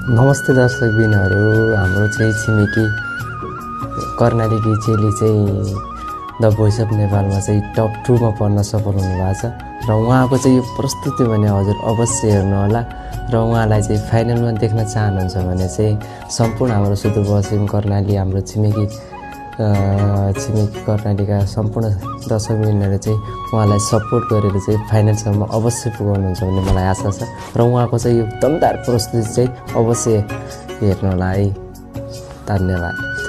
नमस्ते दर्शकबिनहरू, हाम्रो चाहिँ छिमेकी कर्णाली चेली चाहिँ द भोइस अफ नेपालमा चाहिँ टप 2 मा पर्न सफल हुनुभएको छ र उहाँको चाहिँ यो प्रस्तुति भने हजुर अवश्य हेर्नुहोला र उहाँलाई चाहिँ फाइनलमा देख्न चाहनुहुन्छ भने चाहिँ सम्पूर्ण हाम्रो सुदूरपश्चिम कर्णाली हाम्रो छिमेकी कर्णालीका सम्पूर्ण दर्शकबिनहरूले चाहिँ उहाँलाई सपोर्ट गरेर चाहिँ फाइनलसम्म अवश्य पुगाउनुहुन्छ भन्ने मलाई आशा छ र उहाँको चाहिँ यो दमदार प्रस्तुति चाहिँ अवश्य हेर्नुहोला है। धन्यवाद।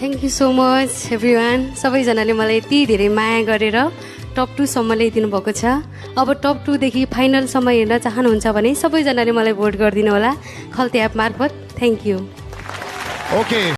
Thank you so much everyone. सबैजनाले मलाई यति धेरै माया गरेर टप 2 सम्म ल्याइदिनु भएको छ। अब टप 2 देखि फाइनलसम्म हेर्न चाहनुहुन्छ भने सबैजनाले मलाई भोट गरिदिनु होला खल्ते एप मार्फत। Thank you.